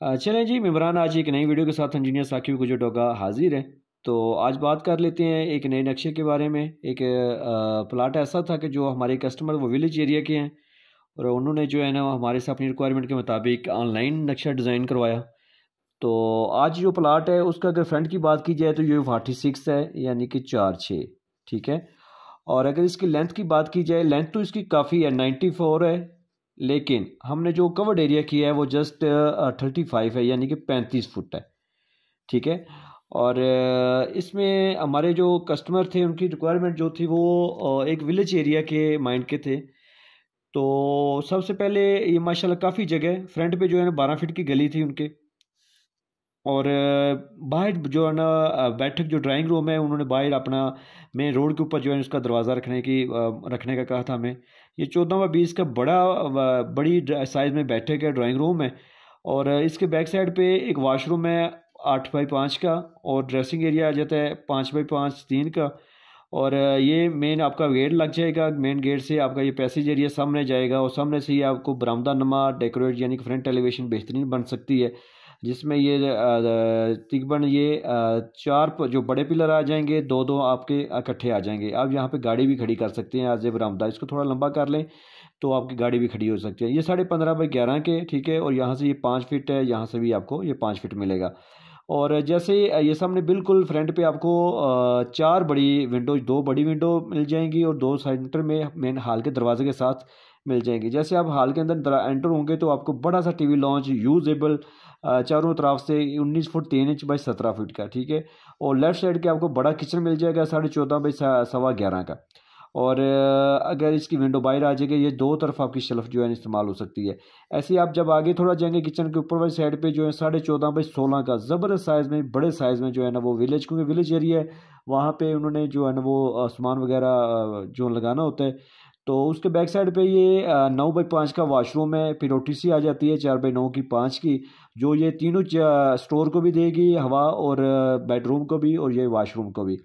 चलें जी इमरान, आज एक नई वीडियो के साथ इंजीनियर साकिब गुजर का हाजिर है। तो आज बात कर लेते हैं एक नए नक्शे के बारे में। एक प्लाट ऐसा था कि जो हमारे कस्टमर वो विलेज एरिया के हैं और उन्होंने जो है ना हमारे से अपनी रिक्वायरमेंट के मुताबिक ऑनलाइन नक्शा डिज़ाइन करवाया। तो आज जो प्लाट है उसका अगर फ्रंट की बात की जाए तो ये 46 है, यानी कि 4/6, ठीक है। और अगर इसकी लेंथ की बात की जाए, लेंथ तो इसकी काफ़ी है, 94 है, लेकिन हमने जो कवर्ड एरिया किया है वो जस्ट 35 है, यानी कि 35 फुट है, ठीक है। और इसमें हमारे जो कस्टमर थे उनकी रिक्वायरमेंट जो थी वो एक विलेज एरिया के माइंड के थे। तो सबसे पहले ये माशाल्लाह काफ़ी जगह फ्रंट पे जो है ना 12 फीट की गली थी उनके। और बाहर जो है ना बैठक जो ड्राइंग रूम है उन्होंने बाहर अपना मेन रोड के ऊपर जो है उसका दरवाज़ा रखने का कहा था हमें। ये 14 बाई 20 का बड़ी साइज़ में बैठक है, ड्राइंग रूम है। और इसके बैक साइड पे एक वाशरूम है 8 बाई 5 का, और ड्रेसिंग एरिया आ जाता है 5 बाई 5 3 का। और ये मेन आपका गेट लग जाएगा, मेन गेट से आपका ये पैसेज एरिया सामने जाएगा और सामने से ही आपको बरामदा नमा डेकोरेट यानी कि फ्रंट एलिवेशन बेहतरीन बन सकती है, जिसमें ये तकरीबन ये जो बड़े पिलर आ जाएंगे, दो दो आपके इकट्ठे आ जाएंगे। आप यहाँ पे गाड़ी भी खड़ी कर सकते हैं आज बरामदा, इसको थोड़ा लंबा कर लें तो आपकी गाड़ी भी खड़ी हो सकती है। ये 15.5 बाई 11 के, ठीक है। और यहाँ से ये 5 फीट है, यहाँ से भी आपको ये 5 फीट मिलेगा। और जैसे ये सामने बिल्कुल फ्रंट पे आपको 4 बड़ी विंडो, 2 बड़ी विंडो मिल जाएंगी और 2 सेंटर में मेन हॉल के दरवाजे के साथ मिल जाएंगी। जैसे आप हॉल के अंदर एंटर होंगे तो आपको बड़ा सा टीवी लॉन्च यूजेबल चारों तरफ से 19 फुट 3 इंच बाई 17 फीट का, ठीक है। और लेफ्ट साइड के आपको बड़ा किचन मिल जाएगा 14.5 बाई 11.25 का। और अगर इसकी विंडो बाहर आ जाएगी, ये दो तरफ आपकी शेल्फ जो है इस्तेमाल हो सकती है। ऐसे ही आप जब आगे थोड़ा जाएंगे किचन के ऊपर वाली साइड पे जो है 14.5 बाई 16 का ज़बरदस्त साइज़ में बड़े साइज़ में जो है ना वो विलेज, क्योंकि विलेज एरिया है वहाँ पे उन्होंने जो है ना वो सामान वगैरह जो लगाना होता है। तो उसके बैक साइड पे ये 9 बाई 5 का वाशरूम है। फिर OTC आ जाती है 4 बाई 9 की 5 की, जो ये तीनों स्टोर को भी देगी हवा, और बेडरूम को भी और ये वाशरूम को भी,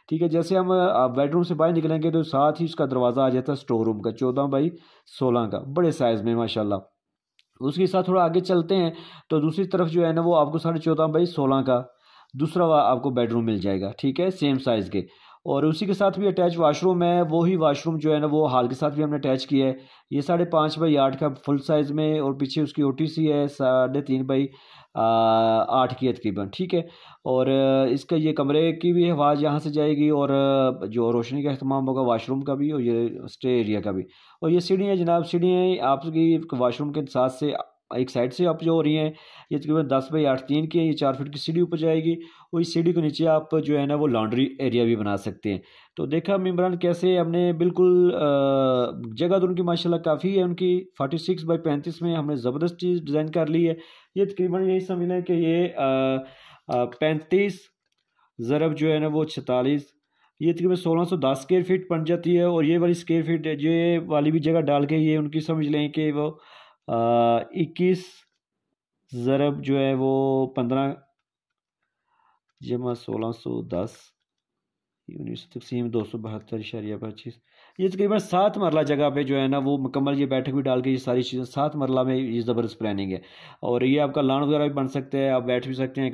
ठीक है। जैसे हम बेडरूम से बाहर निकलेंगे तो साथ ही उसका दरवाज़ा आ जाता है स्टोर रूम का 14 बाई 16 का, बड़े साइज़ में माशाल्लाह। उसके साथ थोड़ा आगे चलते हैं तो दूसरी तरफ जो है ना वो आपको 14.5 बाई 16 का दूसरा आपको बेडरूम मिल जाएगा, ठीक है, सेम साइज़ के। और उसी के साथ भी अटैच वाशरूम है, वही वाशरूम जो है ना वो हॉल के साथ भी हमने अटैच किया है। ये 5.5 बाई 8 का फुल साइज़ में, और पीछे उसकी OTC है 3.5 बाई 8 की तकरीबन, ठीक है। और इसका ये कमरे की भी आवाज़ यहाँ से जाएगी, और जो रोशनी का अहतमाम होगा वाशरूम का भी और ये स्टे एरिया का भी। और ये सीढ़ियाँ जनाब, सीढ़ियाँ आपकी वाशरूम के साथ से एक साइड से अप जो हो रही हैं, ये तकरीबन 10 बाई 8 3 की है। ये 4 फीट की सीढ़ी ऊपर जाएगी, और इस सीढ़ी के नीचे आप जो है ना वो लॉन्ड्री एरिया भी बना सकते हैं। तो देखा इमरान कैसे हमने बिल्कुल जगह तो उनकी माशाल्लाह काफ़ी है, उनकी 46 बाई 35 में हमने ज़बरदस्त चीज़ डिज़ाइन कर ली है। ये तकरीबन यही समझ लें कि ये 35 ज़रब जो है ना वो 46, ये तकरीबन 1610 स्क्वायर फीट बन जाती है। और ये वाली स्क्वायर फीट ये वाली भी जगह डाल के ये उनकी समझ लें कि वो 21 ज़रब जो है वो 15 जमा 1610 19 तकसीम 272.25, ये तकरीबन 7 मरला जगह पे जो है ना वो मुकम्मल ये बैठक भी डाल के ये सारी चीज़ें 7 मरला में ये ज़बरदस्त प्लानिंग है। और ये आपका लॉन वगैरह भी बन सकते हैं, आप बैठ भी सकते हैं,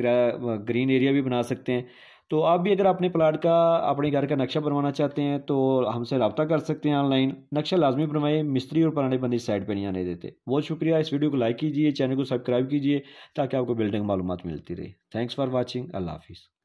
ग्रीन एरिया भी बना सकते हैं। तो आप भी अगर अपने प्लाट का अपने घर का नक्शा बनवाना चाहते हैं तो हमसे रब्ता कर सकते हैं ऑनलाइन। नक्शा लाजमी बनवाए, मिस्त्री और पुराने बंदी साइड पर नहीं आने देते। बहुत शुक्रिया, इस वीडियो को लाइक कीजिए, चैनल को सब्सक्राइब कीजिए ताकि आपको बिल्डिंग मालूमात मिलती रहे। थैंक्स फॉर वॉचिंग, अल्लाह हाफिज़।